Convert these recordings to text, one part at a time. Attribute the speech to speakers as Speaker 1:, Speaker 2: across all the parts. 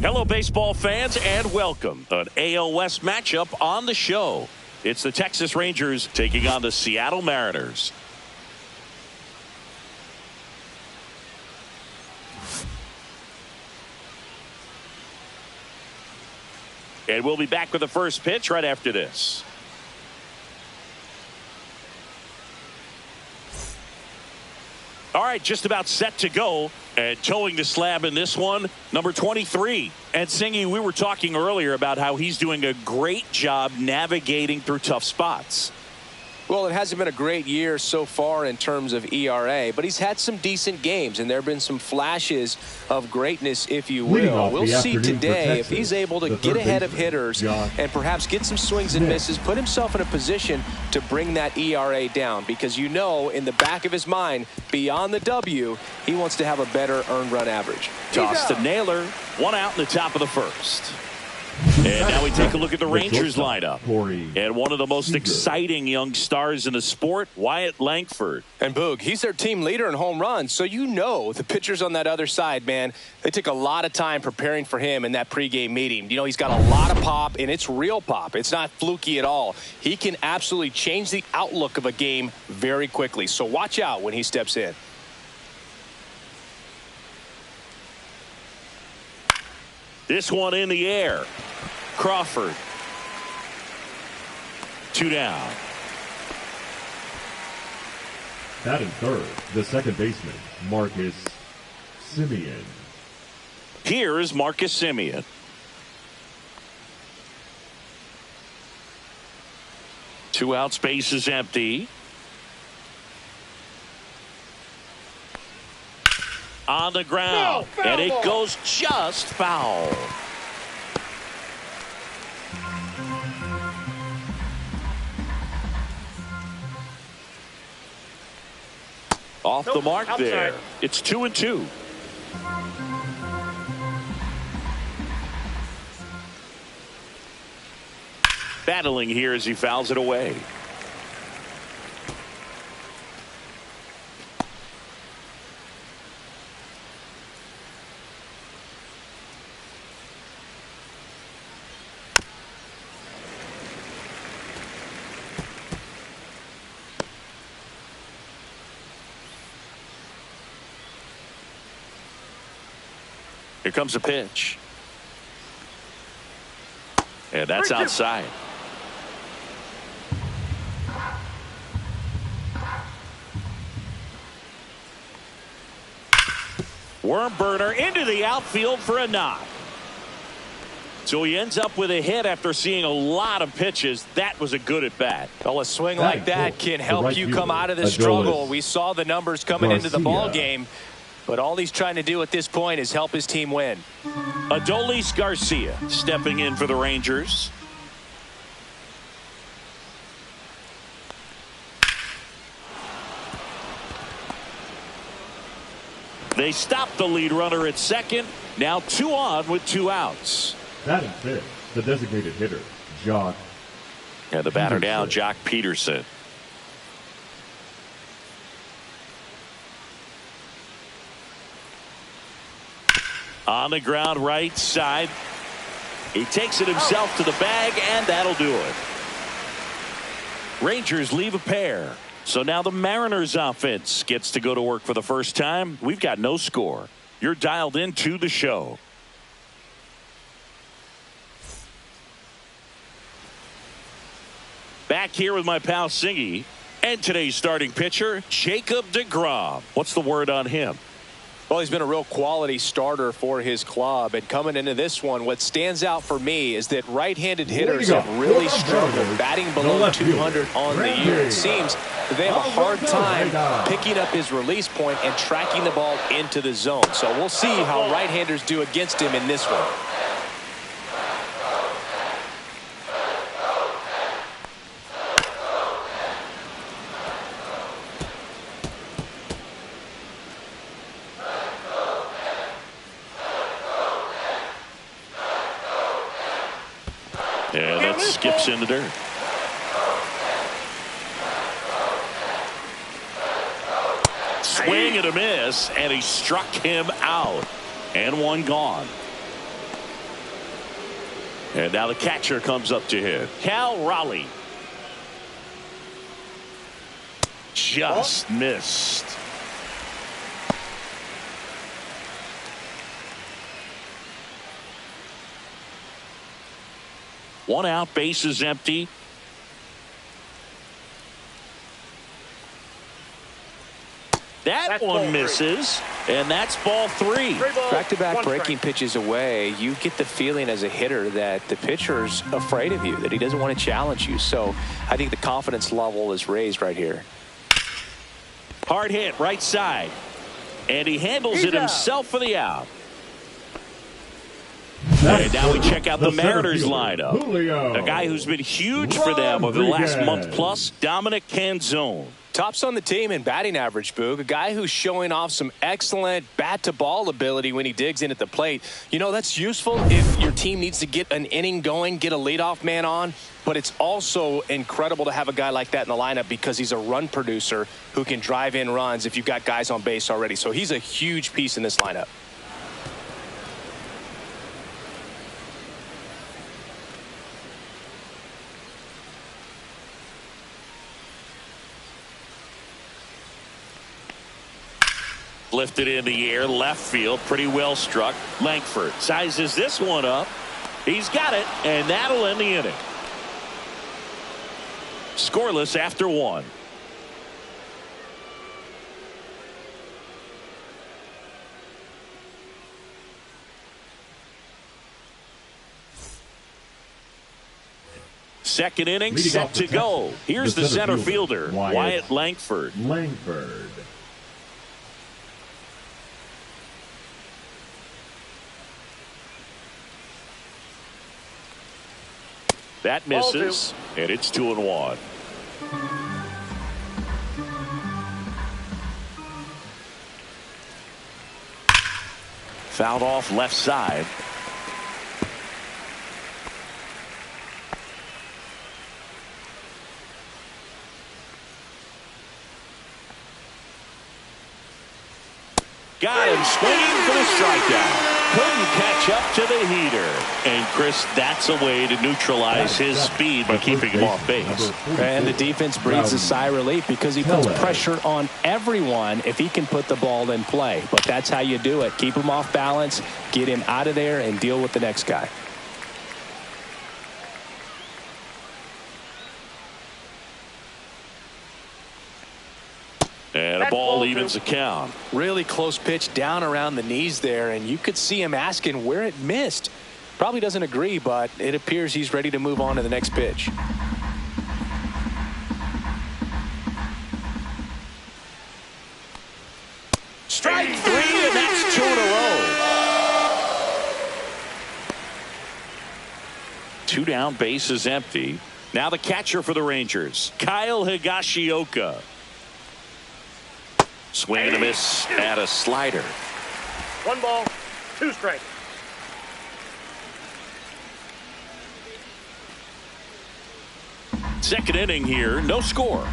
Speaker 1: Hello, baseball fans, and welcome. An AL West matchup on the show. It's the Texas Rangers taking on the Seattle Mariners. And we'll be back with the first pitch right after this. All right, just about set to go. And towing the slab in this one, number 23. And Singy, we were talking earlier about how he's doing a great job navigating through tough spots.
Speaker 2: Well, it hasn't been a great year so far in terms of ERA, but he's had some decent games, and there have been some flashes of greatness, if you will. We'll see today if he's able to get ahead of hitters and perhaps get some swings and misses, put himself in a position to bring that ERA down, because you know in the back of his mind, beyond the W, he wants to have a better earned run average.
Speaker 1: Toss to Naylor, one out in the top of the first. And now we take a look at the Rangers lineup. And one of the most exciting young stars in the sport, Wyatt Langford.
Speaker 2: And Boog, he's their team leader in home runs. So you know the pitchers on that other side, man, they took a lot of time preparing for him in that pregame meeting. You know, he's got a lot of pop, and it's real pop. It's not fluky at all. He can absolutely change the outlook of a game very quickly. So watch out when he steps in.
Speaker 1: This one in the air. Crawford. 2 down.
Speaker 3: Batting third, the second baseman, Marcus Semien.
Speaker 1: Here is Marcus Semien. Two out, space is empty. On the ground, and it goes just foul. Off the mark there. It's 2-2. Battling here as he fouls it away. Here comes a pitch. And that's outside. Worm burner into the outfield for a knock. So he ends up with a hit after seeing a lot of pitches. That was a good at bat.
Speaker 2: Well, a swing like that can help you come out of the struggle. We saw the numbers coming into the ball game. But all he's trying to do at this point is help his team win.
Speaker 1: Adolis Garcia stepping in for the Rangers. They stop the lead runner at second. Now 2 on with 2 outs.
Speaker 3: Batting fifth, the designated hitter, Jock.
Speaker 1: And the batter now, Jock Peterson. On the ground right side. He takes it himself to the bag, and that'll do it. Rangers leave a pair. So now the Mariners offense gets to go to work for the first time. We've got no score. You're dialed into the show. Back here with my pal Singy. And today's starting pitcher, Jacob DeGrom. What's the word on him?
Speaker 2: Well, he's been a real quality starter for his club. And coming into this one, what stands out for me is that right-handed hitters have really struggled batting below 200 on the year. It seems that they have a hard time picking up his release point and tracking the ball into the zone. So we'll see how right-handers do against him in this one.
Speaker 1: And that skips in the dirt. Swing and a miss, and he struck him out. And one gone. And now the catcher comes up to hit. Cal Raleigh. Just missed. One out, base is empty. That one misses, and that's ball 3.
Speaker 2: Back-to-back breaking pitches away, you get the feeling as a hitter that the pitcher's afraid of you, that he doesn't want to challenge you. So I think the confidence level is raised right here.
Speaker 1: Hard hit, right side. And he handles it himself for the out. And now we check out the Mariners lineup.
Speaker 3: Julio.
Speaker 1: A guy who's been huge for them over the last month plus, Dominic Canzone.
Speaker 2: Tops on the team in batting average, Boog. A guy who's showing off some excellent bat-to-ball ability when he digs in at the plate. You know, that's useful if your team needs to get an inning going, get a leadoff man on. But it's also incredible to have a guy like that in the lineup because he's a run producer who can drive in runs if you've got guys on base already. So he's a huge piece in this lineup.
Speaker 1: Lifted in the air, left field, pretty well struck. Langford sizes this one up. He's got it, and that'll end the inning. Scoreless after 1. Second inning set to go. Here's the center fielder, Wyatt Langford. That misses, and it's 2-1. Fouled off left side. Got him swinging for the strikeout. Couldn't catch up to the heater. And, Chris, that's a way to neutralize his speed by keeping him off base.
Speaker 2: And the defense breathes a sigh of relief because he puts pressure on everyone if he can put the ball in play. But that's how you do it. Keep him off balance, get him out of there, and deal with the next guy.
Speaker 1: And a ball evens the count.
Speaker 2: Really close pitch down around the knees there, and you could see him asking where it missed. Probably doesn't agree, but it appears he's ready to move on to the next pitch.
Speaker 1: Strike 3, and that's 2 in a row. 2 down, base is empty. Now the catcher for the Rangers, Kyle Higashioka. Swing and a miss at a slider.
Speaker 4: 1 ball, 2 strikes.
Speaker 1: Second inning here, no score.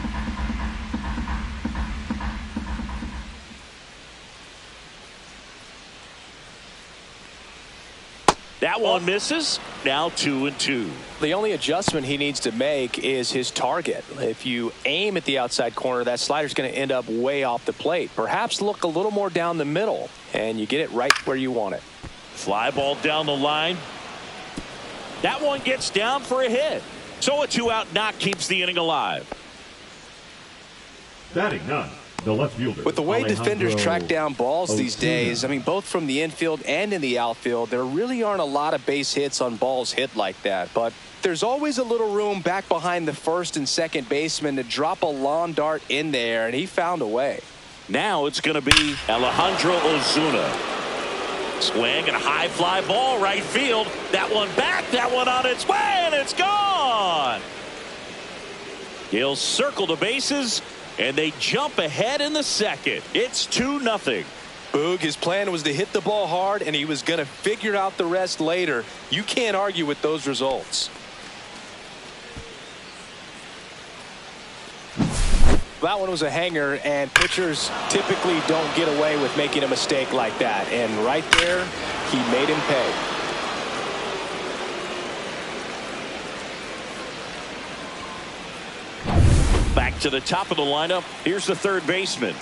Speaker 1: That one misses. Now 2-2.
Speaker 2: The only adjustment he needs to make is his target. If you aim at the outside corner, that slider's going to end up way off the plate. Perhaps look a little more down the middle, and you get it right where you want it.
Speaker 1: Fly ball down the line. That one gets down for a hit. So a 2-out knock keeps the inning alive.
Speaker 3: Batting none. The left fielder.
Speaker 2: With the way
Speaker 3: Alejandro
Speaker 2: defenders track down balls these days, I mean, both from the infield and in the outfield, there really aren't a lot of base hits on balls hit like that. But there's always a little room back behind the first and second baseman to drop a lawn dart in there, and he found a way.
Speaker 1: Now it's going to be Alejandro Ozuna. Swing and a high fly ball right field. That one back, that one on its way, and it's gone. He'll circle the bases, and they jump ahead in the second. It's 2-0.
Speaker 2: Boog, his plan was to hit the ball hard, and he was going to figure out the rest later. You can't argue with those results. That one was a hanger, and pitchers typically don't get away with making a mistake like that. And right there, he made him pay.
Speaker 1: to the top of the lineup. Here's the third baseman.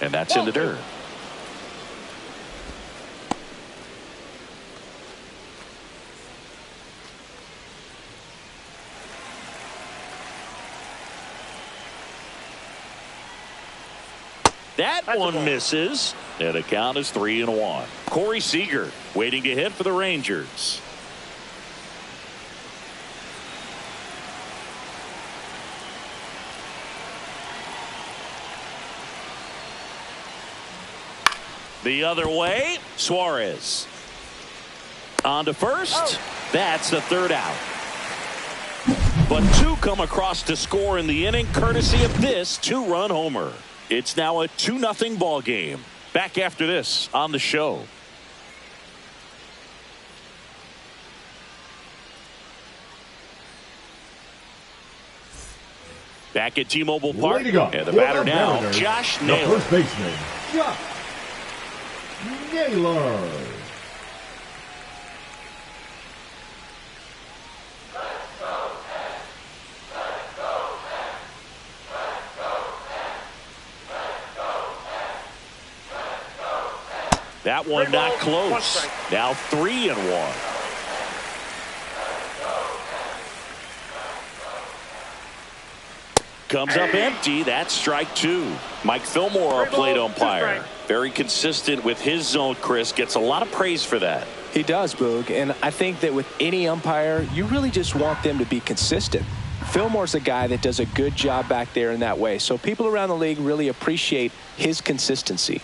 Speaker 1: And that's in the dirt. That one misses. And the count is 3-1. Corey Seager waiting to hit for the Rangers. The other way, Suarez. On to first. That's the third out. But two come across to score in the inning, courtesy of this two-run homer. It's now a 2-0 ball game. Back after this on the show. Back at T-Mobile Park. And the batter now, Josh Naylor.
Speaker 3: The first baseman, Josh Naylor.
Speaker 1: That one not close. Now 3-1. Comes up empty. That's strike two. Mike Fillmore, our plate umpire. Very consistent with his zone, Chris. Gets a lot of praise for that.
Speaker 2: He does, Boog. And I think that with any umpire, you really just want them to be consistent. Fillmore's a guy that does a good job back there in that way. So people around the league really appreciate his consistency.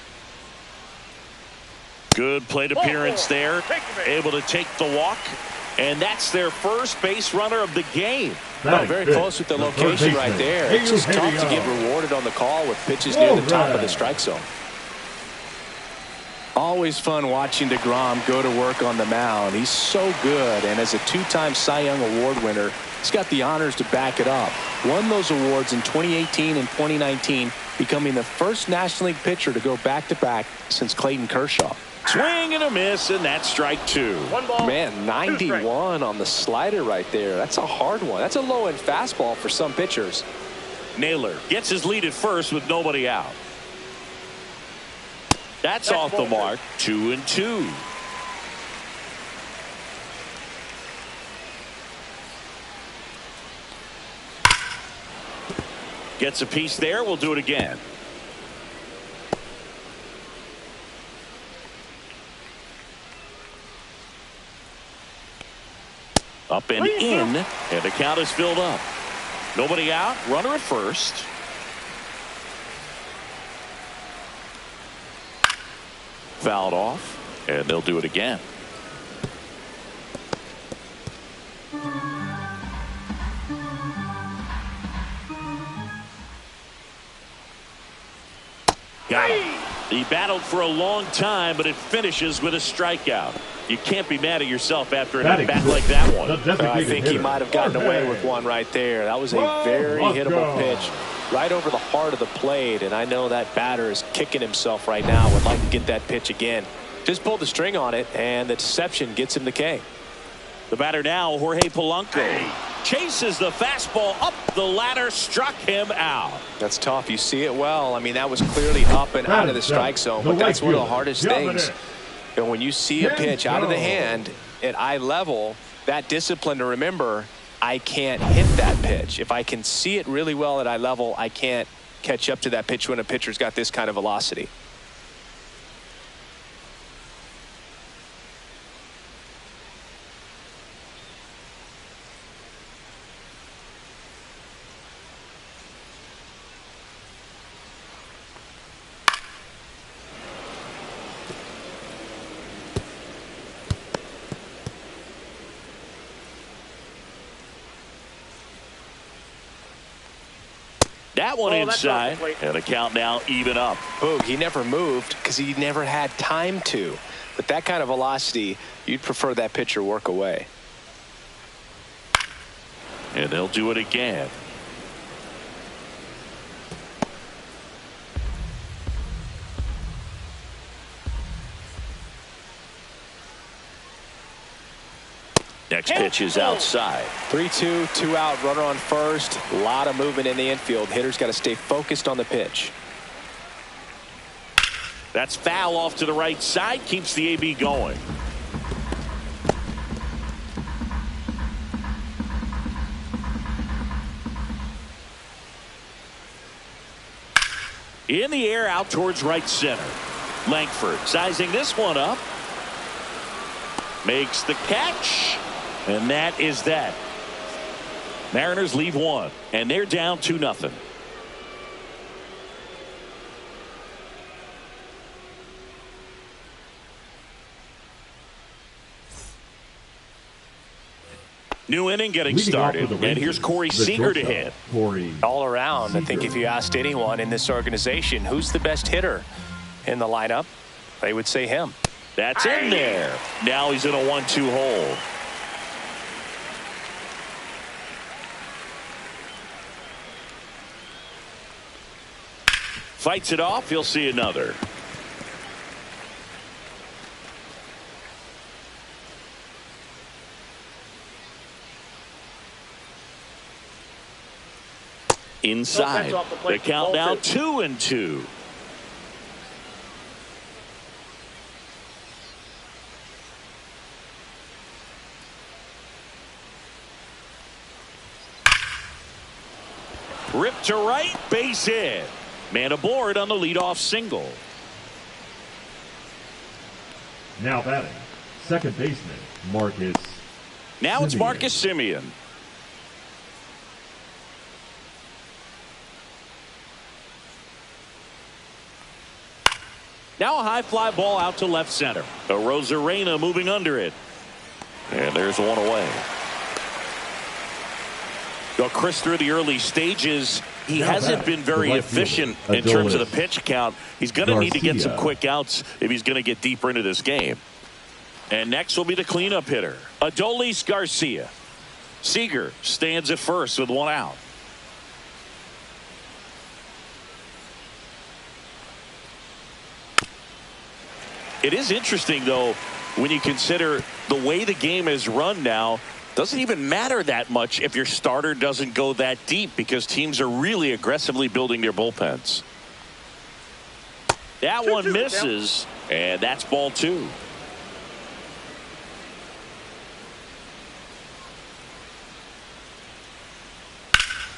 Speaker 1: Good plate appearance there. Able to take the walk. And that's their first base runner of the game.
Speaker 2: Oh, very close with the location right there. It's just tough to get rewarded on the call with pitches near the top of the strike zone. Always fun watching DeGrom go to work on the mound. He's so good. And as a two-time Cy Young Award winner, he's got the honors to back it up. Won those awards in 2018 and 2019, becoming the first National League pitcher to go back-to-back since Clayton Kershaw.
Speaker 1: Swing and a miss, and that's strike two.
Speaker 2: Man, 91 on the slider right there. That's a hard one. That's a low-end fastball for some pitchers.
Speaker 1: Naylor gets his lead at first with nobody out. That's off the mark. 2-2. Gets a piece there. We'll do it again. Up and in, and the count is filled up. Nobody out, runner at first. Fouled off, and they'll do it again. Got him. He battled for a long time, but it finishes with a strikeout. You can't be mad at yourself after an at-bat like that one.
Speaker 2: I think he might have gotten away with one right there. That was a very hittable pitch right over the heart of the plate, and I know that batter is kicking himself right now. Would like to get that pitch again. Just pulled the string on it, and the deception gets him the K.
Speaker 1: The batter now, Jorge Polanco. Chases the fastball up the ladder, struck him out.
Speaker 2: That's tough. You see it well. I mean, that was clearly up and out of the strike zone, but that's one of the hardest things. And when you see a pitch out of the hand at eye level, that discipline to remember, I can't hit that pitch. If I can see it really well at eye level, I can't catch up to that pitch when a pitcher's got this kind of velocity.
Speaker 1: That one inside, and the count now even up.
Speaker 2: Boog, he never moved because he never had time to. But that kind of velocity, you'd prefer that pitcher work away.
Speaker 1: And they'll do it again. Next pitch is outside.
Speaker 2: 3-2, 2 out, runner on first. A lot of movement in the infield. Hitter's got to stay focused on the pitch.
Speaker 1: That's foul off to the right side. Keeps the AB going. In the air out towards right center. Langford sizing this one up. Makes the catch. And that is that. Mariners leave one. And they're down 2-0. New inning getting started, and here's Corey Seager to hit.
Speaker 2: All around, I think if you asked anyone in this organization who's the best hitter in the lineup, they would say him.
Speaker 1: That's in there. Now he's in a 1-2 hole. Fights it off. He'll see another. Inside. The count now 2-2. Ripped to right, base hit. Man aboard on the leadoff single.
Speaker 3: Now batting, second baseman Marcus.
Speaker 1: Now it's
Speaker 3: Semien.
Speaker 1: Marcus Semien. Now a high fly ball out to left center. Rosarena moving under it. And there's one away. Chris, through the early stages, he hasn't been very efficient in terms of the pitch count. He's going to need to get some quick outs if he's going to get deeper into this game. And next will be the cleanup hitter, Adolis Garcia. Seager stands at first with one out. It is interesting, though, when you consider the way the game is run now. Doesn't even matter that much if your starter doesn't go that deep because teams are really aggressively building their bullpens. That one misses, and that's ball 2.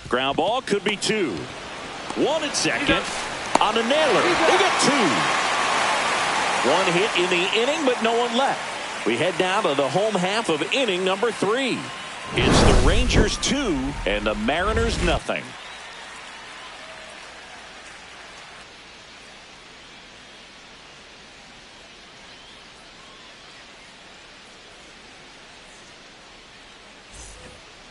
Speaker 1: Ground ball could be 2. 1 at second on a nailer. They got 2. One hit in the inning, but no one left. We head down to the home half of inning number 3. It's the Rangers 2 and the Mariners nothing.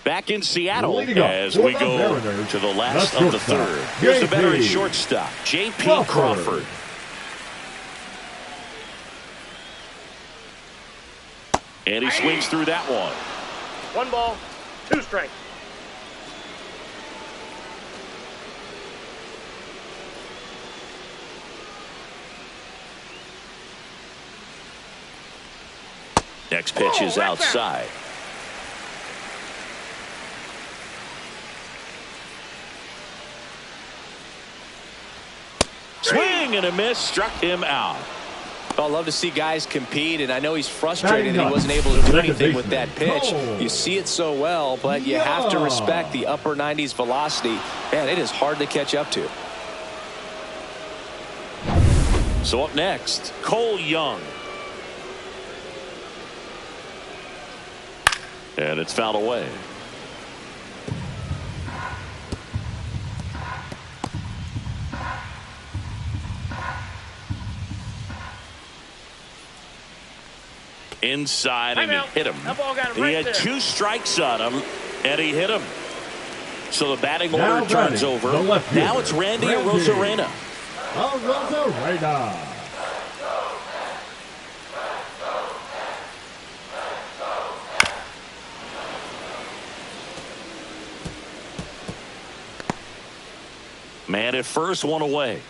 Speaker 1: Back in Seattle as we go to the last of the third. Here's the veteran shortstop, J.P. Crawford. And he swings through that one.
Speaker 4: 1 ball, 2 strikes.
Speaker 1: Next pitch is outside. Swing and a miss, struck him out.
Speaker 2: I love to see guys compete, and I know he's frustrated that he wasn't able to do anything with that pitch. You see it so well, but you have to respect the upper 90s velocity. Man, it is hard to catch up to.
Speaker 1: So up next, Cole Young. And it's fouled away. Inside and he hit him. He had 2 strikes on him and he hit him. So the batting order turns over. Now it's Randy Arozarena.
Speaker 3: Arozarena.
Speaker 1: Man at first, one away.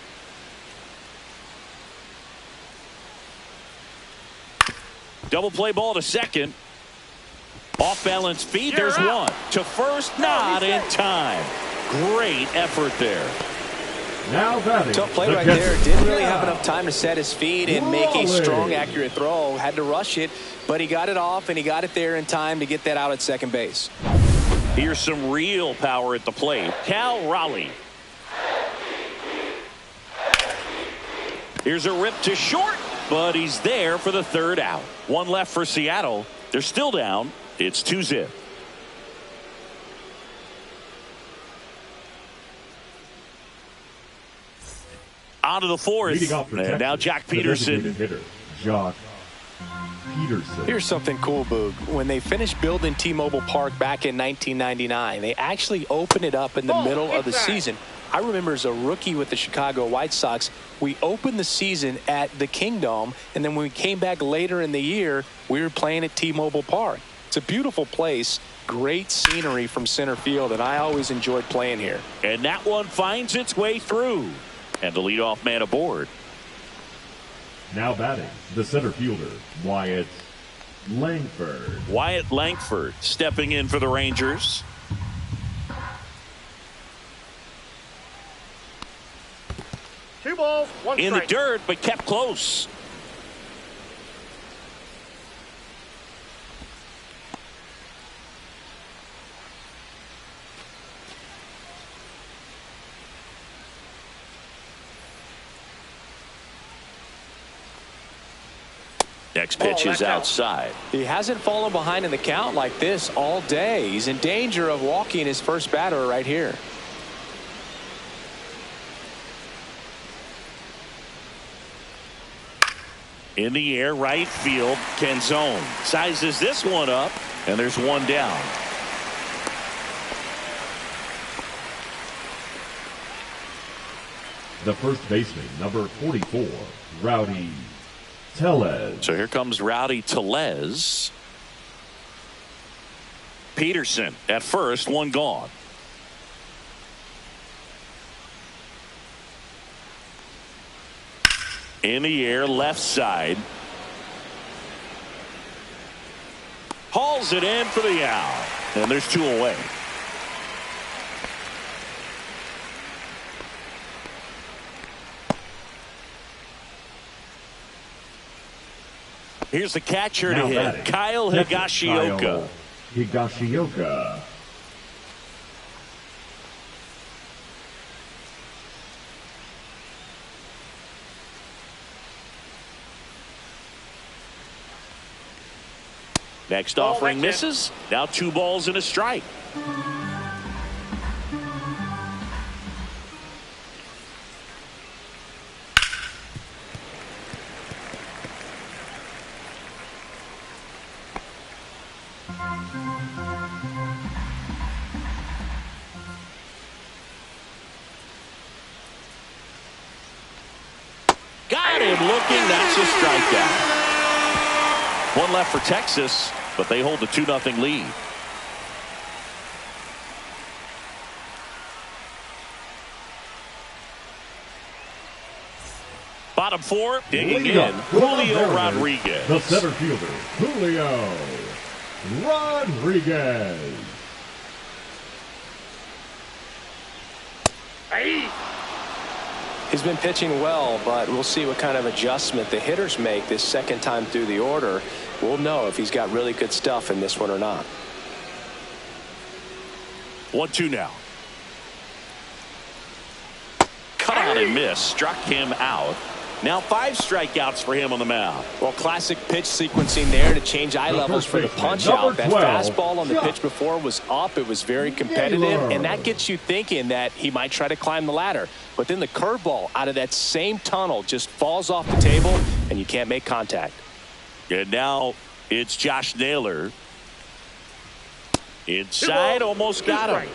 Speaker 1: Double play ball to second. Off balance feed. There's one to first, not in time. Great effort there.
Speaker 3: Now batting.
Speaker 2: Tough play right there. Didn't really have enough time to set his feet and make a strong, accurate throw. Had to rush it, but he got it off and he got it there in time to get that out at second base.
Speaker 1: Here's some real power at the plate. Cal Raleigh. Here's a rip to short, but he's there for the third out. One left for Seattle. They're still down. It's 2-0. On to the fourth. And now Jock Peterson.
Speaker 3: Jock Peterson.
Speaker 2: Here's something cool, Boog. When they finished building T-Mobile Park back in 1999, they actually opened it up in the middle of the season. I remember as a rookie with the Chicago White Sox, we opened the season at the Kingdome, and then when we came back later in the year, we were playing at T-Mobile Park. It's a beautiful place, great scenery from center field, and I always enjoyed playing here.
Speaker 1: And that one finds its way through. And the leadoff man aboard.
Speaker 3: Now batting, the center fielder, Wyatt Langford.
Speaker 1: Wyatt Langford stepping in for the Rangers.
Speaker 4: Two balls, one strike.
Speaker 1: In the dirt, but kept close. Next pitch is outside.
Speaker 2: He hasn't fallen behind in the count like this all day. He's in danger of walking his first batter right here.
Speaker 1: In the air, right field. Canzone sizes this one up, and there's one down.
Speaker 3: The first baseman, number 44, Rowdy Tellez.
Speaker 1: So here comes Rowdy Tellez. Peterson at first, one gone. In the air, left side. Hauls it in for the out. And there's two away. Here's the catcher to hit, Kyle Higashioka.
Speaker 3: Higashioka.
Speaker 1: Next offering misses. Now 2 balls and a strike. Got him looking. That's a strikeout. One left for Texas, but they hold the 2-0 lead. Bottom 4, digging in, Julio Rodriguez.
Speaker 3: The center fielder, Julio Rodriguez.
Speaker 2: He's been pitching well, but we'll see what kind of adjustment the hitters make this second time through the order. We'll know if he's got really good stuff in this one or not.
Speaker 1: 1-2 now. Cut on and miss. Struck him out. Now 5 strikeouts for him on the mound.
Speaker 2: Well, classic pitch sequencing there to change eye levels for the punch out. That fastball on the pitch before was up. It was very competitive, and that gets you thinking that he might try to climb the ladder. But then the curveball out of that same tunnel just falls off the table, and you can't make contact.
Speaker 1: And now it's Josh Naylor. Inside, almost got him.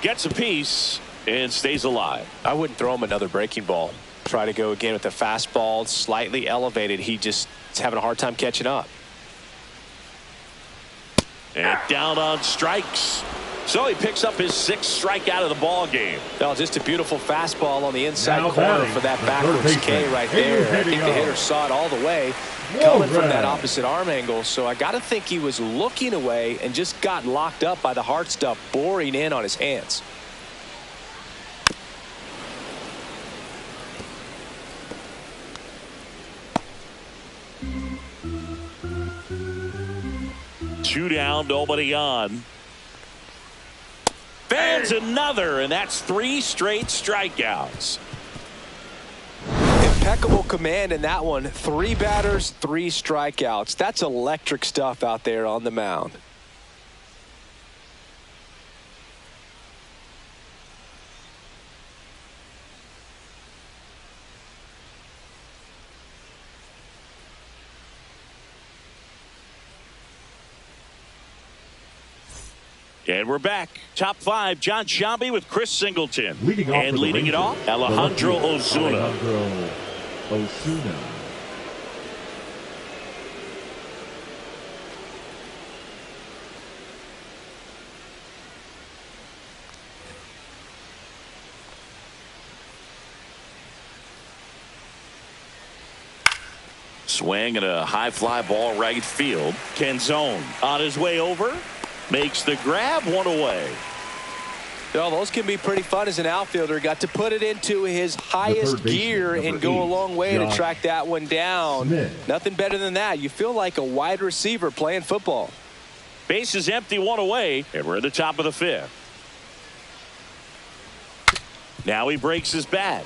Speaker 1: Gets a piece and stays alive.
Speaker 2: I wouldn't throw him another breaking ball. Try to go again with the fastball, slightly elevated. He just is having a hard time catching up.
Speaker 1: And down on strikes. So he picks up his 6th strikeout of the ball game.
Speaker 2: Well, just a beautiful fastball on the inside corner for that backwards K right there. I think the hitter saw it all the way coming from that opposite arm angle. So I got to think he was looking away and just got locked up by the hard stuff boring in on his hands.
Speaker 1: Two down, nobody on. Fans another, and that's 3 straight strikeouts.
Speaker 2: Impeccable command in that one. 3 batters, 3 strikeouts. That's electric stuff out there on the mound.
Speaker 1: And we're back. Top 5, John Sciambi with Chris Singleton.
Speaker 3: Leading it off,
Speaker 1: Alejandro Ozuna. Swing and a high fly ball right field. Canzone on his way over. Makes the grab, 1 away.
Speaker 2: Well, those can be pretty fun as an outfielder. Got to put it into his highest gear and go a long way to track that one down. Nothing better than that. You feel like a wide receiver playing football.
Speaker 1: Base is empty, 1 away, and we're at the top of the 5th. Now he breaks his bat.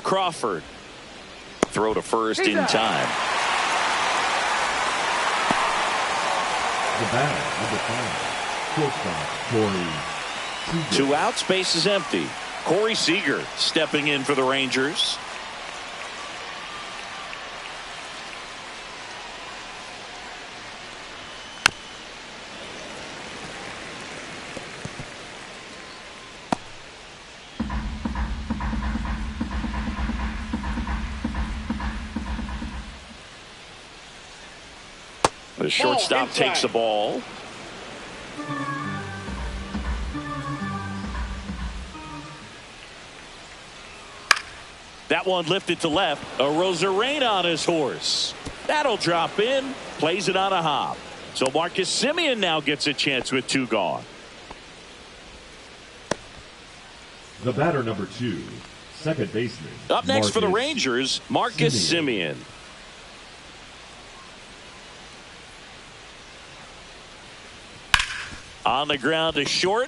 Speaker 1: Crawford. Throw to first in time.
Speaker 3: The batter, number 5, shortstop, Corey Seager.
Speaker 1: 2 outs, base is empty. Corey Seager stepping in for the Rangers. The shortstop takes the ball. That one lifted to left. A Rosarena on his horse. That'll drop in. Plays it on a hop. So Marcus Semien now gets a chance with 2 gone.
Speaker 3: The batter, number 2, second baseman.
Speaker 1: Up next for the Rangers, Marcus Semien. On the ground to short.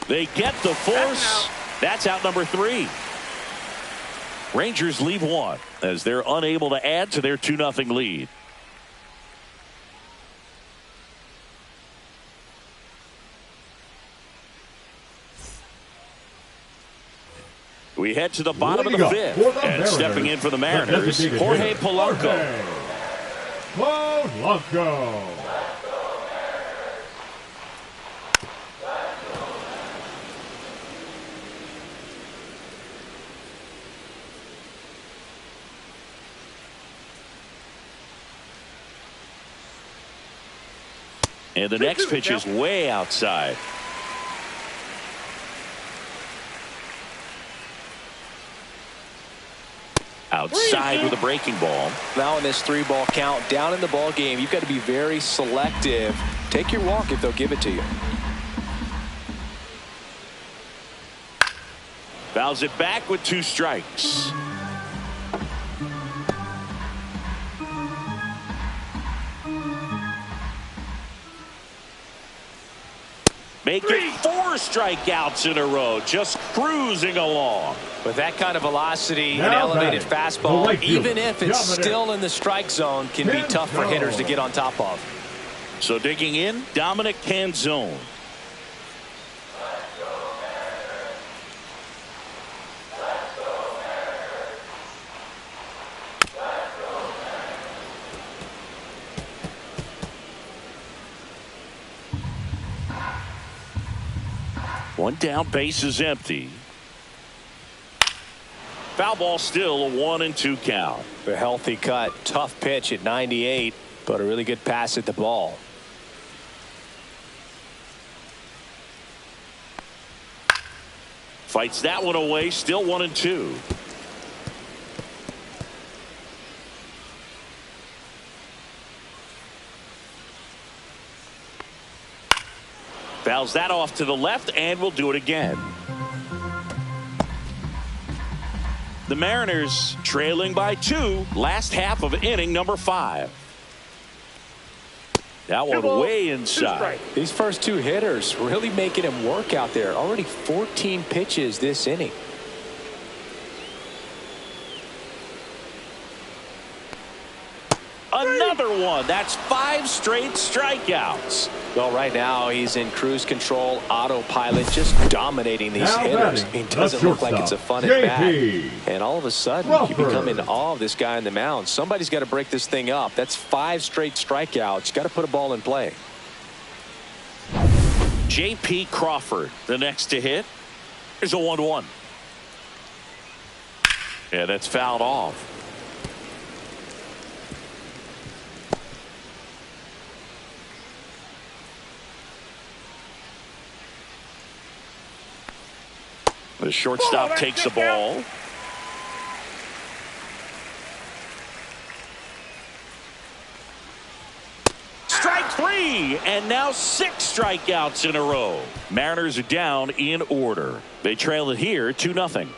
Speaker 1: They get the force. That's out number 3. Rangers leave 1 as they're unable to add to their 2-0 lead. We head to the bottom of the 5th, and stepping in for the Mariners, Jorge Polanco.
Speaker 3: Polanco.
Speaker 1: And the next pitch is way outside. Outside with a breaking ball.
Speaker 2: Now in this 3-ball count, down in the ball game, you've got to be very selective. Take your walk if they'll give it to you.
Speaker 1: Fouls it back with 2 strikes. Make it 4 strikeouts in a row, just cruising along.
Speaker 2: With that kind of velocity and elevated fastball, even if it's still in the strike zone, can be tough for hitters to get on top of.
Speaker 1: So digging in, Dominic Canzone. One down, base is empty. Foul ball, still a 1-2 count.
Speaker 2: A healthy cut. Tough pitch at 98, but a really good pass at the ball.
Speaker 1: Fights that one away. Still 1-2. Fouls that off to the left, and will do it again. The Mariners trailing by 2. Last half of inning number 5. That one way inside.
Speaker 2: These first 2 hitters really making him work out there. Already 14 pitches this inning.
Speaker 1: Another one. That's 5 straight strikeouts.
Speaker 2: Well, right now he's in cruise control, autopilot, just dominating these
Speaker 3: Now
Speaker 2: hitters.
Speaker 3: batting,
Speaker 2: It doesn't look like it's a fun at bat. And all of a sudden, you become in awe of this guy on the mound. Somebody's got to break this thing up. That's 5 straight strikeouts. Got to put a ball in play.
Speaker 1: J.P. Crawford, the next to hit. Here's a 1-1. Yeah, that's fouled off. The shortstop takes the ball. Strike 3, and now 6 strikeouts in a row. Mariners are down in order. They trail it here 2-0.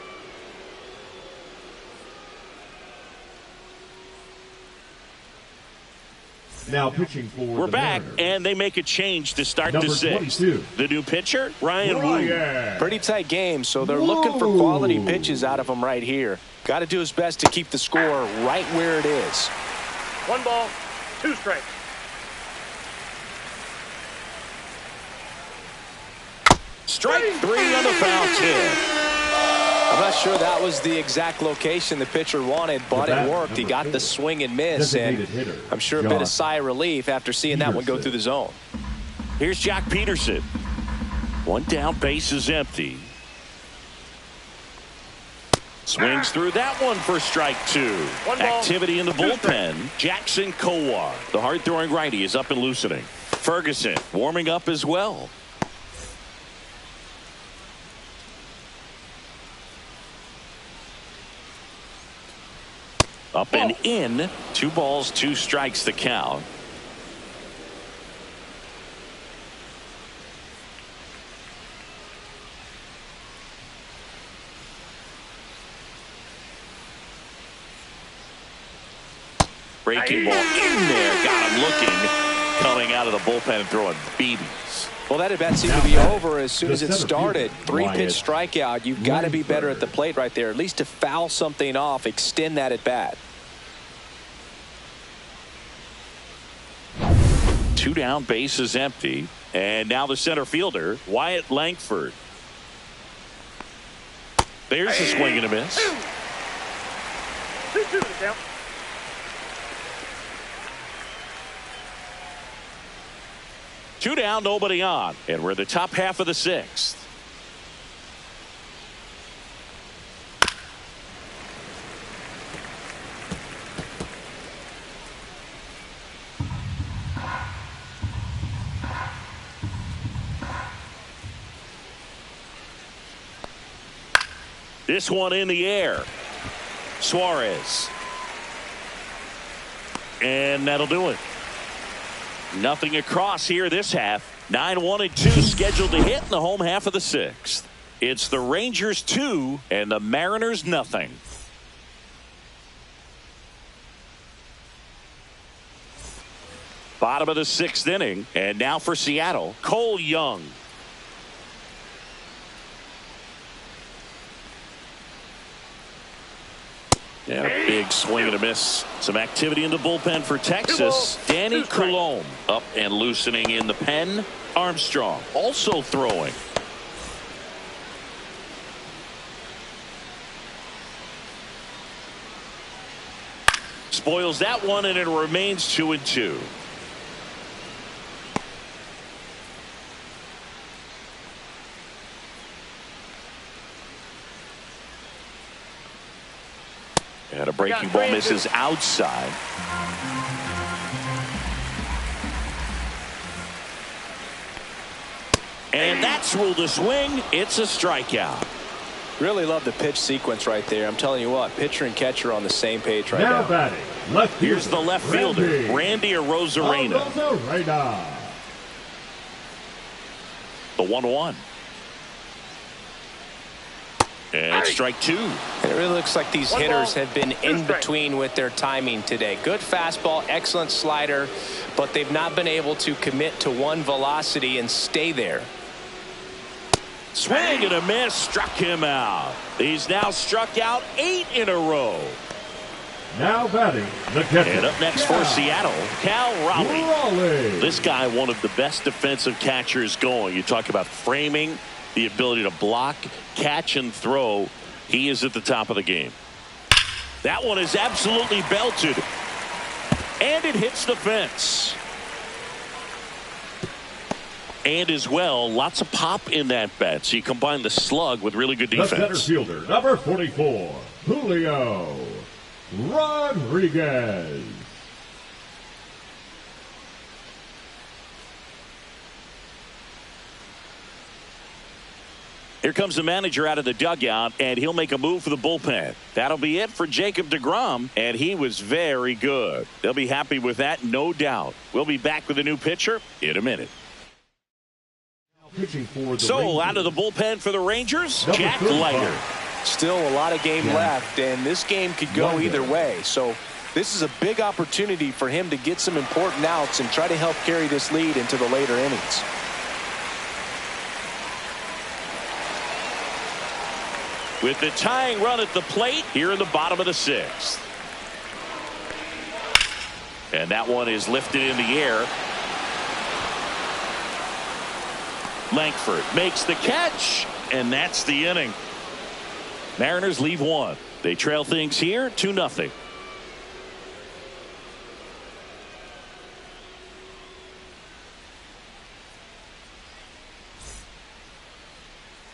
Speaker 3: Now pitching for
Speaker 1: We're
Speaker 3: the
Speaker 1: back,
Speaker 3: Mariners.
Speaker 1: and they make a change to start
Speaker 3: Number
Speaker 1: the 6th.
Speaker 3: 22.
Speaker 1: The new pitcher, Ryan Wu.
Speaker 2: Pretty tight game, so they're looking for quality pitches out of him right here. Got to do his best to keep the score right where it is.
Speaker 4: 1 ball, 2 strikes.
Speaker 1: Strike 3 on the foul tip.
Speaker 2: I'm not sure that was the exact location the pitcher wanted, but it worked. He got the swing and miss, and I'm sure a bit of sigh of relief after seeing that one go through the zone.
Speaker 1: Here's Jack Peterson. 1 down, base is empty. Swings through that one for strike 2. Activity in the bullpen. Jackson Kowar, the hard-throwing righty, is up and loosening. Ferguson warming up as well. Up and in. 2 balls, 2 strikes the count. Breaking ball in there. Got him looking. Coming out of the bullpen and throwing BBs.
Speaker 2: Well, that at bat seemed to be over as soon as it started. 3-pitch strikeout. You've got to be better at the plate right there, at least to foul something off, extend that at bat.
Speaker 1: 2 down, base is empty. And now the center fielder, Wyatt Langford. There's a swing and a miss.
Speaker 4: 2-2 to count.
Speaker 1: Two down, nobody on. And we're in the top half of the 6th. This one in the air. Suarez. And that'll do it. Nothing across here this half. 9-1-2 scheduled to hit in the home half of the 6th. It's the Rangers 2 and the Mariners nothing. Bottom of the 6th inning, and now for Seattle, Cole Young. Yeah, a big swing and a miss. Some activity in the bullpen for Texas. Danny Coulombe up and loosening in the pen. Armstrong also throwing. Spoils that one, and it remains 2-2. And a breaking ball misses outside. And that's ruled a swing. It's a strikeout.
Speaker 2: Really love the pitch sequence right there. I'm telling you what, pitcher and catcher on the same page right now.
Speaker 3: Now batting, left fielder.
Speaker 1: Here's the left fielder, Randy Arozarena. The 1-1. And strike two.
Speaker 2: It really looks like these hitters have been in between with their timing today. Good fastball, excellent slider, but they've not been able to commit to one velocity and stay there.
Speaker 1: Swing and a miss, struck him out. He's now struck out 8 in a row.
Speaker 3: Now batting, the catcher.
Speaker 1: And up next for Seattle, Cal Raleigh. This guy, one of the best defensive catchers going. You talk about framing, the ability to block, catch, and throw. He is at the top of the game. That one is absolutely belted. And it hits the fence. And as well, lots of pop in that bat. So you combine the slug with really good defense.
Speaker 3: The center fielder, number 44, Julio Rodriguez.
Speaker 1: Here comes the manager out of the dugout, and he'll make a move for the bullpen. That'll be it for Jacob deGrom, and he was very good. They'll be happy with that, no doubt. We'll be back with a new pitcher in a minute. So out of the bullpen for the Rangers, Jack Leiter.
Speaker 2: Still a lot of game left, and this game could go either way. So this is a big opportunity for him to get some important outs and try to help carry this lead into the later innings.
Speaker 1: With the tying run at the plate here in the bottom of the 6th. And that one is lifted in the air. Langford makes the catch, and that's the inning. Mariners leave 1. They trail things here 2-0.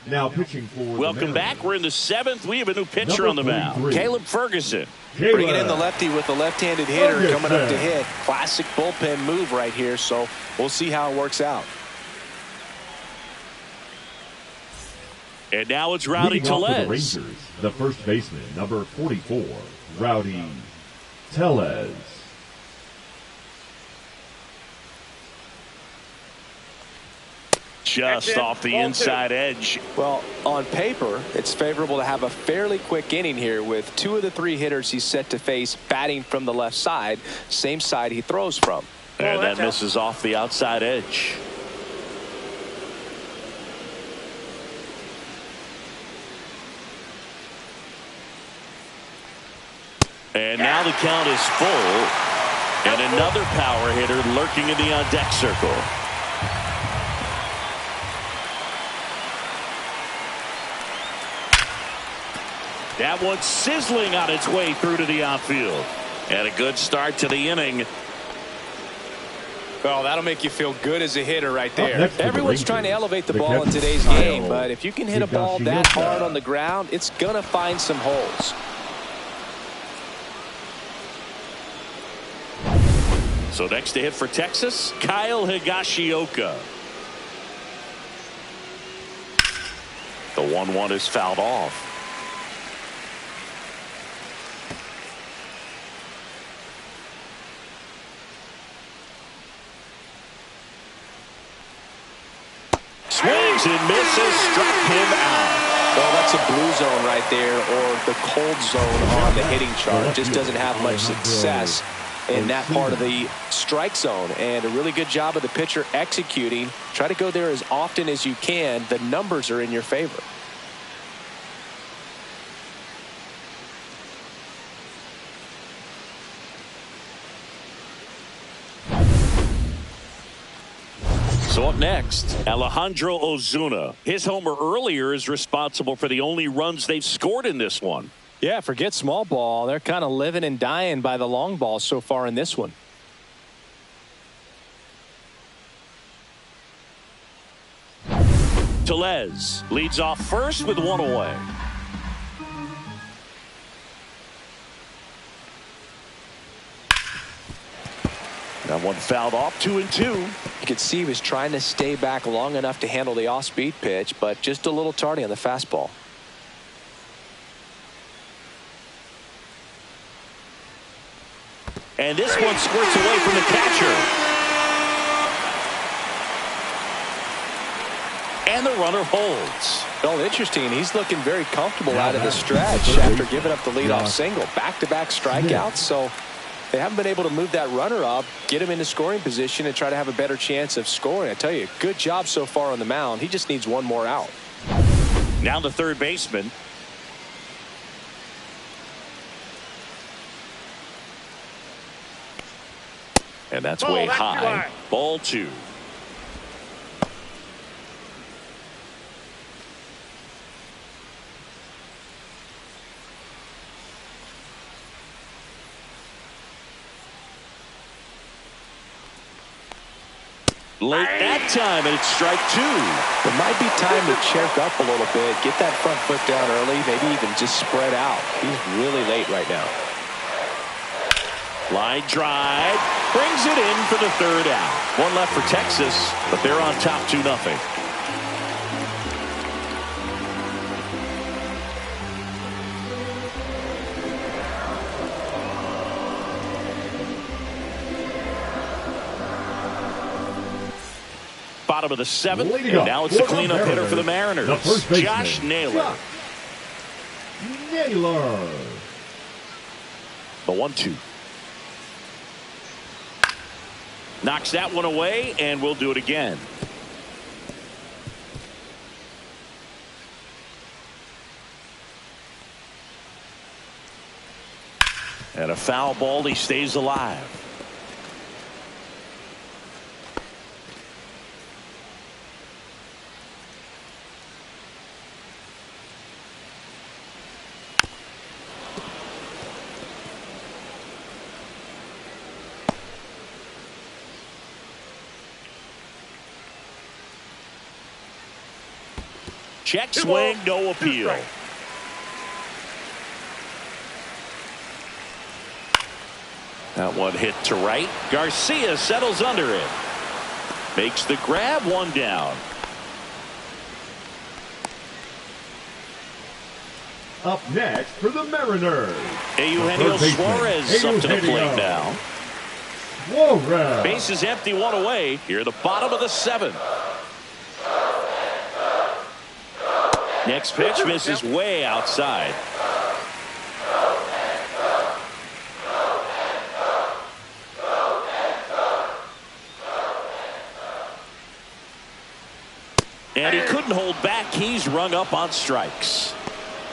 Speaker 3: Now pitching for
Speaker 1: welcome back. We're in the 7th. We have a new pitcher on the mound. Caleb Ferguson.
Speaker 2: Bringing in the lefty with the left-handed hitter coming up to hit. Classic bullpen move right here, so we'll see how it works out.
Speaker 1: And now it's Rowdy Tellez.
Speaker 3: The Rangers, the first baseman, number 44, Rowdy Tellez.
Speaker 1: Just off the inside edge.
Speaker 2: Well, on paper, it's favorable to have a fairly quick inning here with 2 of the 3 hitters he's set to face batting from the left side, same side he throws from.
Speaker 1: And that misses off the outside edge. And now the count is full. And another power hitter lurking in the on-deck circle. That one's sizzling on its way through to the outfield. And a good start to the inning.
Speaker 2: Well, that'll make you feel good as a hitter right there. Everyone's trying to elevate the ball in today's game, but if you can hit a ball that hard on the ground, it's going to find some holes.
Speaker 1: So next to hit for Texas, Kyle Higashioka. The 1-1 is fouled off. Swings and misses, struck him out.
Speaker 2: Well, that's a blue zone right there, or the cold zone on the hitting chart. Just doesn't have much success in that part of the strike zone, and a really good job of the pitcher executing. Try to go there as often as you can. The numbers are in your favor.
Speaker 1: So up next, Alejandro Ozuna. His homer earlier is responsible for the only runs they've scored in this one.
Speaker 2: Yeah, forget small ball. They're kind of living and dying by the long ball so far in this one.
Speaker 1: Tellez leads off first with 1 away. That one fouled off, 2-2.
Speaker 2: You could see he was trying to stay back long enough to handle the off-speed pitch, but just a little tardy on the fastball.
Speaker 1: And this one squirts away from the catcher. And the runner holds.
Speaker 2: Well, interesting. He's looking very comfortable out of the stretch after giving up the leadoff single. Back-to-back strikeouts, so they haven't been able to move that runner up, get him into scoring position, and try to have a better chance of scoring. I tell you, good job so far on the mound. He just needs one more out.
Speaker 1: Now the third baseman. And that's way high. Ball 2. Late that time, and it's strike 2.
Speaker 2: It might be time to check up a little bit, get that front foot down early, maybe even just spread out. He's really late right now.
Speaker 1: Line drive, brings it in for the third out. One left for Texas, but they're on top 2-0. Bottom of the 7th, and now it's the cleanup hitter for the Mariners, Josh Naylor. The 1-2. Knocks that one away, and we'll do it again. And a foul ball, he stays alive. Check swing, no appeal. That one hit to right. Garcia settles under it. Makes the grab, one down.
Speaker 3: Up next for the Mariners,
Speaker 1: Eugenio Suarez up to the plate now.
Speaker 3: Suarez.
Speaker 1: Base is empty, one away. Here at the bottom of the 7th. Next pitch misses way outside. And he couldn't hold back. He's rung up on strikes.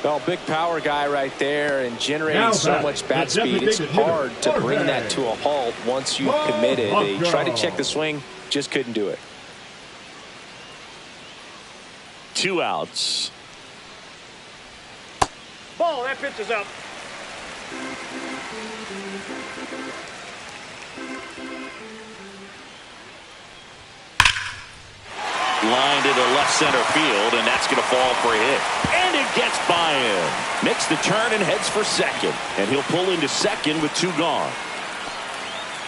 Speaker 2: Well, big power guy right there, and generating so much bat speed. It's hard to bring that to a halt once you've committed. They tried to check the swing, just couldn't do it.
Speaker 1: 2 outs.
Speaker 4: Ball, that pitch is up.
Speaker 1: Lined into left center field, and that's going to fall for a hit. And it gets by him. Makes the turn and heads for second. And he'll pull into second with 2 gone.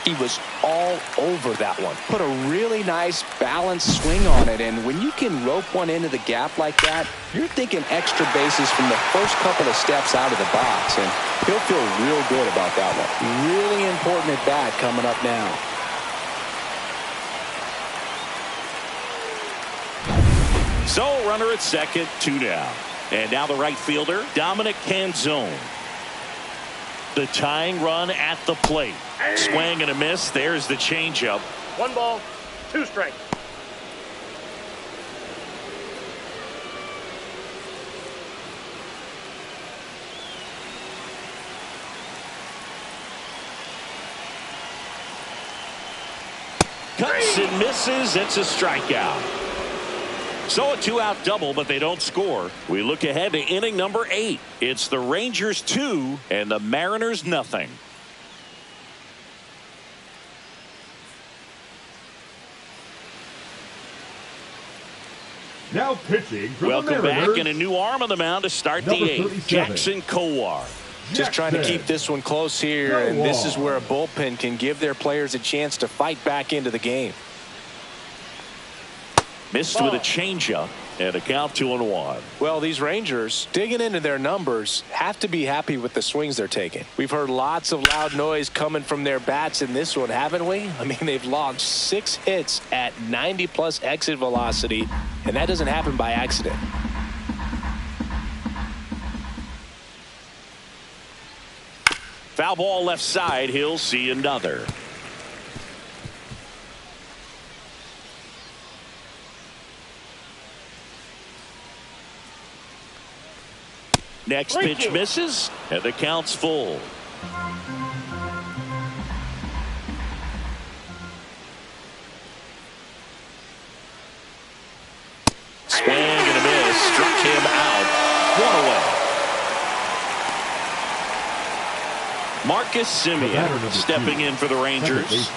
Speaker 2: He was all over that one. Put a really nice balanced swing on it, and when you can rope one into the gap like that, you're thinking extra bases from the first couple of steps out of the box, and he'll feel real good about that one. Really important at bat coming up now.
Speaker 1: So runner at second, 2 down. And now the right fielder, Dominic Canzone. The tying run at the plate. Swing and a miss. There's the changeup.
Speaker 4: 1 ball, 2 strikes.
Speaker 1: Cuts and misses. It's a strikeout. So a 2-out double, but they don't score. We look ahead to inning number 8. It's the Rangers 2 and the Mariners nothing.
Speaker 3: Now pitching for
Speaker 1: Welcome
Speaker 3: the Mariners.
Speaker 1: back, and a new arm on the mound to start the 8th. Jackson Kowar.
Speaker 2: Just trying to keep this one close here, and this is where a bullpen can give their players a chance to fight back into the game.
Speaker 1: Missed with a changeup, and a count 2-1.
Speaker 2: Well, these Rangers, digging into their numbers, have to be happy with the swings they're taking. We've heard lots of loud noise coming from their bats in this one, haven't we? I mean, they've logged 6 hits at 90+ exit velocity, and that doesn't happen by accident.
Speaker 1: Foul ball left side. He'll see another. Next pitch misses, and the count's full. Swing and a miss. Struck him out. 1 away. Marcus Semien stepping in for the Rangers.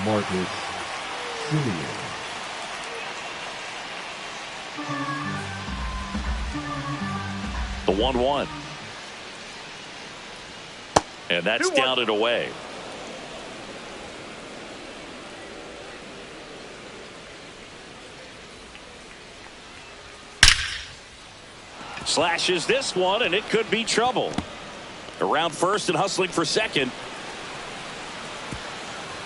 Speaker 3: Marcus Semien.
Speaker 1: The 1-1. And that's down and away. Slashes this one, and it could be trouble. Around first and hustling for second.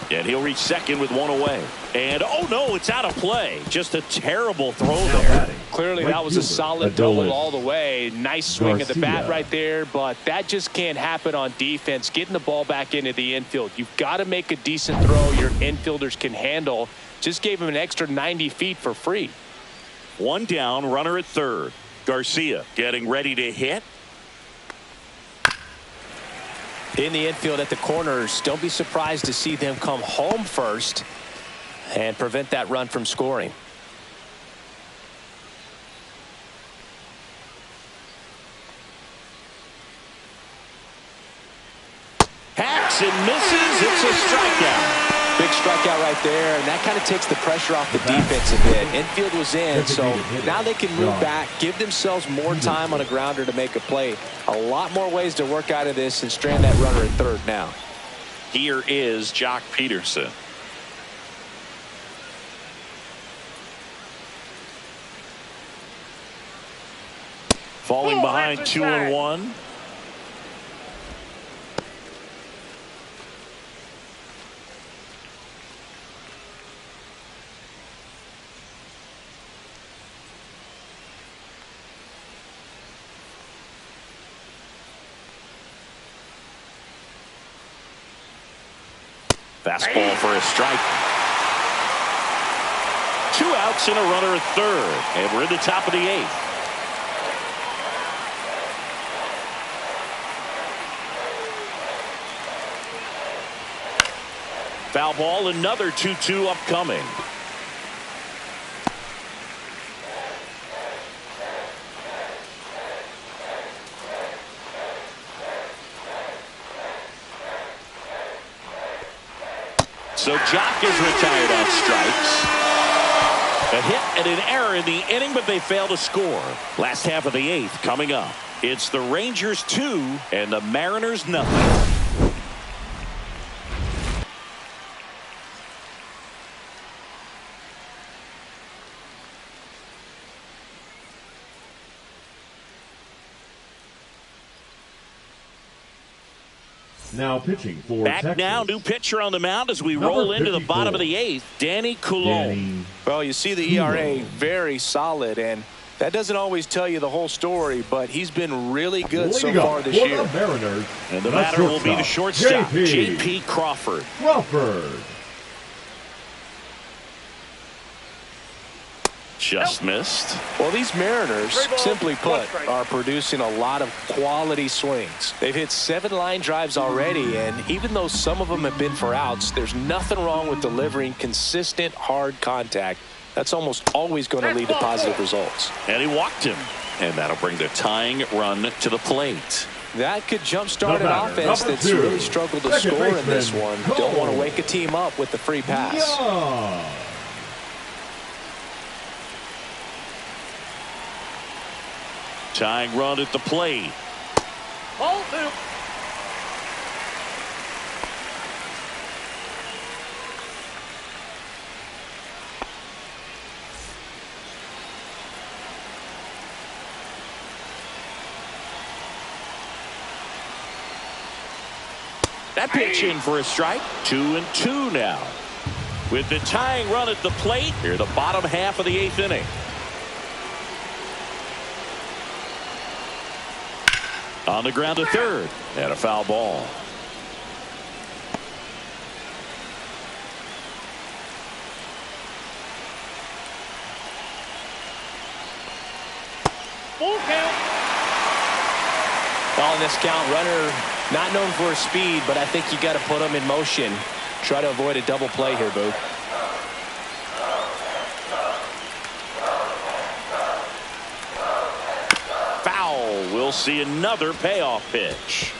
Speaker 1: And he'll reach second with 1 away. And, oh, no, it's out of play. Just a terrible throw there.
Speaker 2: Clearly, that was a solid double all the way. Nice swing at the bat right there, but that just can't happen on defense. Getting the ball back into the infield. You've got to make a decent throw your infielders can handle. Just gave him an extra 90 feet for free.
Speaker 1: 1 down, runner at third. Garcia getting ready to hit.
Speaker 2: In the infield at the corners, don't be surprised to see them come home first and prevent that run from scoring.
Speaker 1: Hacks and misses. It's a strikeout.
Speaker 2: Big strikeout right there, and that kind of takes the pressure off the defense a bit. Infield was in, so now they can move back, give themselves more time on a grounder to make a play. A lot more ways to work out of this and strand that runner at third now.
Speaker 1: Here is Jock Peterson. Falling behind 2-1. Fastball for a strike. 2 outs and a runner at third. And we're in the top of the 8th. Foul ball, another 2-2 upcoming. So Jock is retired on strikes. A hit and an error in the inning, but they fail to score. Last half of the 8th coming up. It's the Rangers 2 and the Mariners nothing.
Speaker 3: Now pitching for
Speaker 1: Back
Speaker 3: Texas.
Speaker 1: now, new pitcher on the mound as we roll into the bottom of the 8th, Danny Coulombe.
Speaker 2: Well, you see the ERA very solid, and that doesn't always tell you the whole story, but he's been really good so far this year.
Speaker 3: Mariners,
Speaker 1: and the batter will be the shortstop, J.P. Crawford. Just missed.
Speaker 2: Well, these Mariners, simply put, are producing a lot of quality swings. They've hit 7 line drives already, and even though some of them have been for outs, there's nothing wrong with delivering consistent, hard contact. That's almost always going to lead to positive results.
Speaker 1: And he walked him, and that'll bring the tying run to the plate.
Speaker 2: That could jumpstart an offense that's really struggled to score in this one. Don't want to wake a team up with the free pass.
Speaker 1: Tying run at the plate. That pitch in for a strike. 2-2 now. With the tying run at the plate, here the bottom half of the 8th inning. On the ground to third, and a foul ball.
Speaker 4: Full count.
Speaker 2: On this count, runner not known for his speed, but I think you got to put him in motion. Try to avoid a double play here, Boo.
Speaker 1: Foul. We'll see another payoff pitch.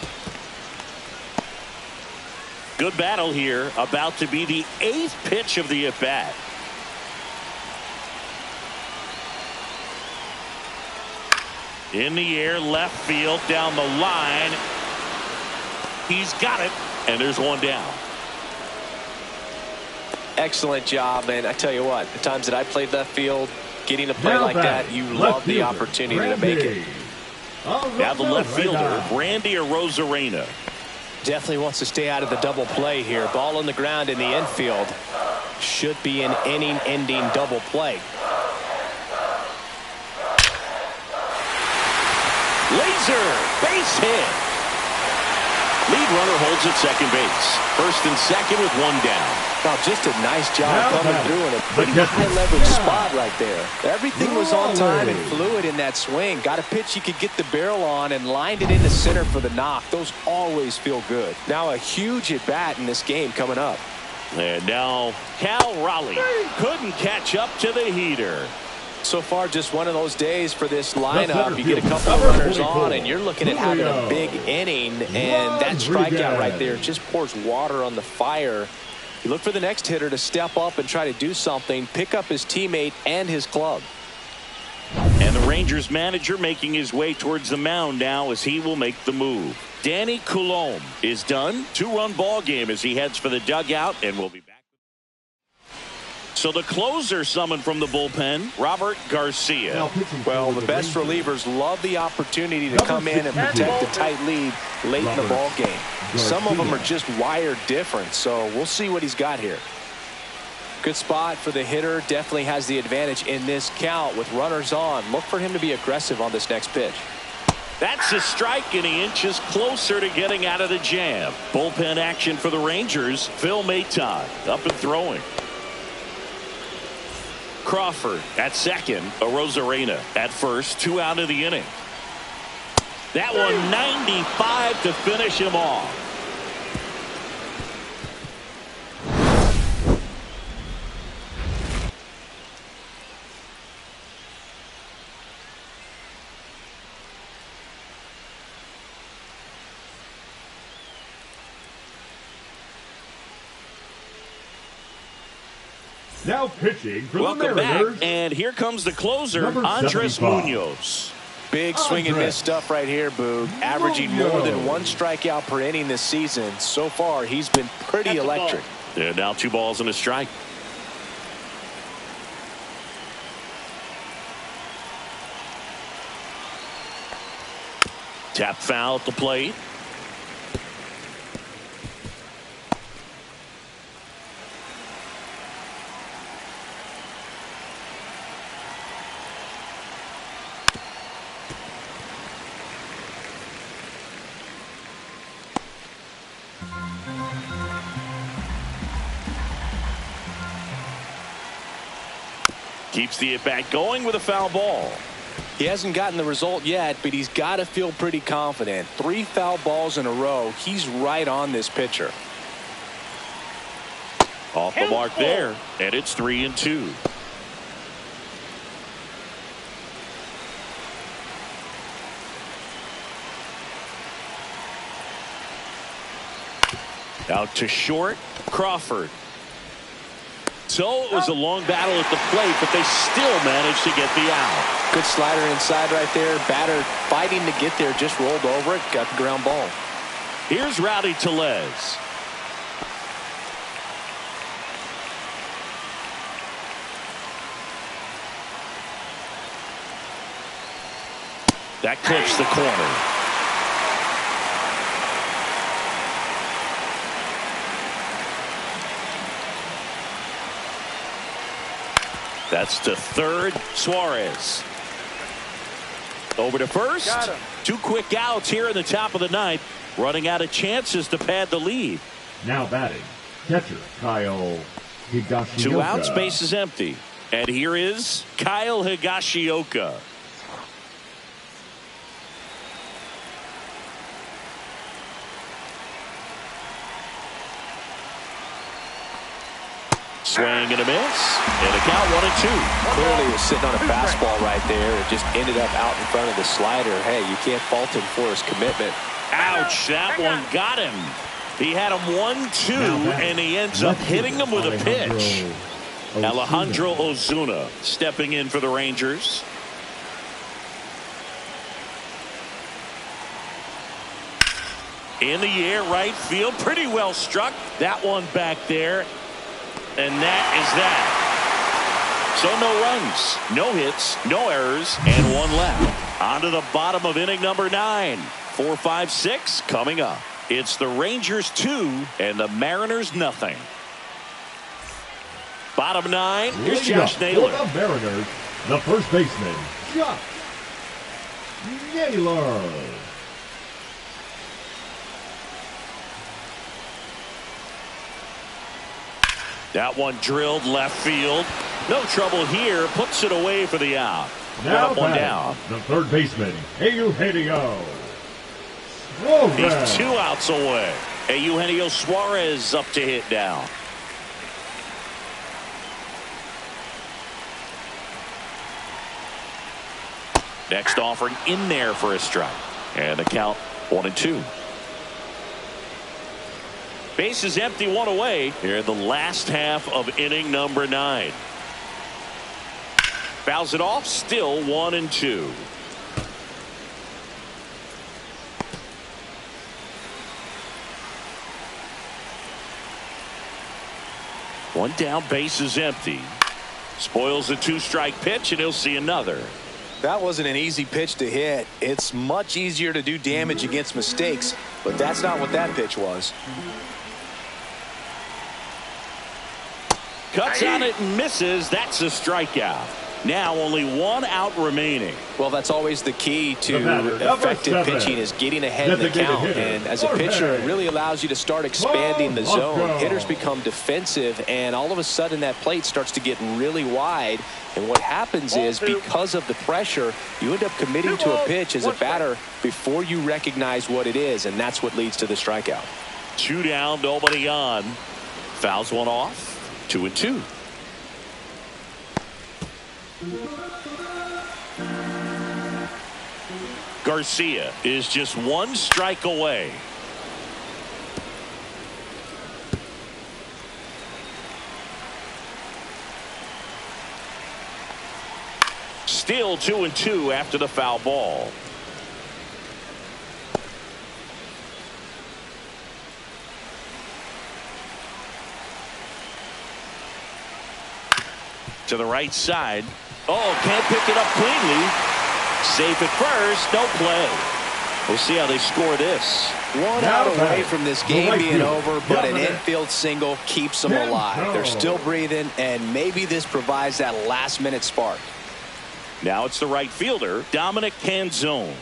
Speaker 1: Good battle here. About to be the 8th pitch of the at-bat. In the air, left field, down the line. He's got it, and there's one down.
Speaker 2: Excellent job, and I tell you what, the times that I played left field, getting a play like that, you love the opportunity to make it.
Speaker 1: Now the left fielder, Randy Arozarena.
Speaker 2: Definitely wants to stay out of the double play here. Ball on the ground in the infield. Should be an inning-ending double play.
Speaker 1: Laser, base hit. Lead runner holds at second base. First and second with one down.
Speaker 2: Wow, just a nice job coming through in a pretty high-leverage spot right there. Everything was on time and fluid in that swing. Got a pitch you could get the barrel on and lined it into center for the knock. Those always feel good. Now a huge at-bat in this game coming up.
Speaker 1: And now Cal Raleigh couldn't catch up to the heater.
Speaker 2: So far, just one of those days for this lineup. You get a couple of runners on, and you're looking at having a big inning, and that strikeout right there just pours water on the fire. You look for the next hitter to step up and try to do something, pick up his teammate and his club.
Speaker 1: And the Rangers manager making his way towards the mound now as he will make the move. Danny Coulombe is done. 2-run ball game as he heads for the dugout, and we'll be back. So the closer summoned from the bullpen, Robert Garcia.
Speaker 2: Well, the best relievers love the opportunity to come in and protect a tight lead late in the ball game. Some of them are just wired different, so we'll see what he's got here. Good spot for the hitter. Definitely has the advantage in this count with runners on. Look for him to be aggressive on this next pitch.
Speaker 1: That's a strike, and he inches closer to getting out of the jam. Bullpen action for the Rangers. Phil Maton up and throwing. Crawford at second. Arozarena at first. 2 out of the inning. That one 95 to finish him off.
Speaker 3: Now pitching for
Speaker 1: Welcome
Speaker 3: the Mariners.
Speaker 1: back, and here comes the closer,
Speaker 3: Number
Speaker 1: Andres
Speaker 3: 75.
Speaker 1: Munoz.
Speaker 2: Big swing and miss stuff right here, Boog. Averaging more than 1 strikeout per inning this season. So far, he's been pretty electric.
Speaker 1: And now 2 balls and a strike. Tap foul at the plate. Keeps the at-bat going with a foul ball.
Speaker 2: He hasn't gotten the result yet, but he's got to feel pretty confident. 3 foul balls in a row. He's right on this pitcher.
Speaker 1: Off the mark there, and it's 3-2. Out to short, Crawford. So it was a long battle at the plate, but they still managed to get the out.
Speaker 2: Good slider inside right there. Batter fighting to get there, just rolled over it, got the ground ball.
Speaker 1: Here's Rowdy Tellez. That clips the corner. That's to third. Suarez. Over to first.
Speaker 4: Got him.
Speaker 1: 2 quick outs here in the top of the ninth. Running out of chances to pad the lead.
Speaker 3: Now batting, catcher Kyle Higashioka.
Speaker 1: 2 outs, base is empty. And here is Kyle Higashioka. Swing and a miss. And a count 1-2.
Speaker 2: Clearly was sitting on a fastball right there. It just ended up out in front of the slider. Hey, you can't fault him for his commitment.
Speaker 1: Ouch, that one got him. He had him 1-2, and he ends up hitting him with a pitch. Alejandro Ozuna stepping in for the Rangers. In the air, right field, pretty well struck. That one back there. And that is that. So no runs, no hits, no errors, and 1 left. On to the bottom of inning number 9. 4, 5, 6 coming up. It's the Rangers 2 and the Mariners nothing. Bottom 9. Here's Josh Naylor.
Speaker 3: For the Mariners, the first baseman, Josh Naylor.
Speaker 1: That one drilled left field. No trouble here. Puts it away for the out.
Speaker 3: Now
Speaker 1: one down.
Speaker 3: The third baseman, Eugenio
Speaker 1: He's 2 outs away. Eugenio Suarez up to hit now. Next offering in there for a strike. And the count 1-2. Base is empty, 1 away here in the last half of inning number 9. Fouls it off, still 1-2. One down, base is empty. Spoils a 2-strike pitch, and he'll see another.
Speaker 2: That wasn't an easy pitch to hit. It's much easier to do damage against mistakes, but that's not what that pitch was.
Speaker 1: Cuts on it and misses. That's a strikeout. Now only 1 out remaining.
Speaker 2: Well, that's always the key to effective pitching, is getting ahead in the count. And as a pitcher, it really allows you to start expanding the zone. Hitters become defensive, and all of a sudden that plate starts to get really wide. And what happens is, because of the pressure, you end up committing to a pitch as a batter before you recognize what it is, and that's what leads to the strikeout.
Speaker 1: 2 down, nobody on. Fouls one off. 2-2. Garcia is just 1 strike away. Still 2-2 after the foul ball. To the right side. Oh, can't pick it up cleanly. Safe at first. No play. We'll see how they score this.
Speaker 2: 1 out away from this game being over, but an infield single keeps them alive. They're still breathing, and maybe this provides that last-minute spark.
Speaker 1: Now it's the right fielder, Dominic Canzone.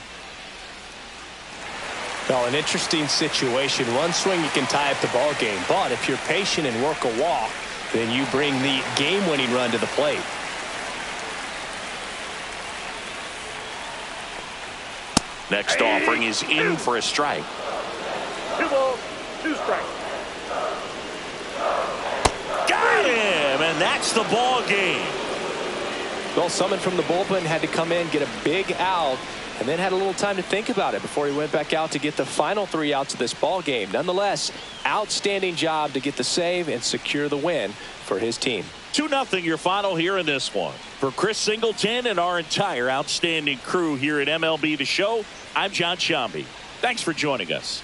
Speaker 5: Well, an interesting situation. One swing, you can tie up the ball game. But if you're patient and work a walk, then you bring the game-winning run to the plate.
Speaker 1: Next offering is in for a strike.
Speaker 4: 2 balls, 2 strikes.
Speaker 1: Got him, and that's the ball game.
Speaker 2: Well, someone from the bullpen had to come in, get a big out, and then had a little time to think about it before he went back out to get the final 3 outs of this ball game. Nonetheless, outstanding job to get the save and secure the win for his team.
Speaker 1: 2-0 your final here in this one. For Chris Singleton and our entire outstanding crew here at MLB The Show, I'm John Shambi. Thanks for joining us.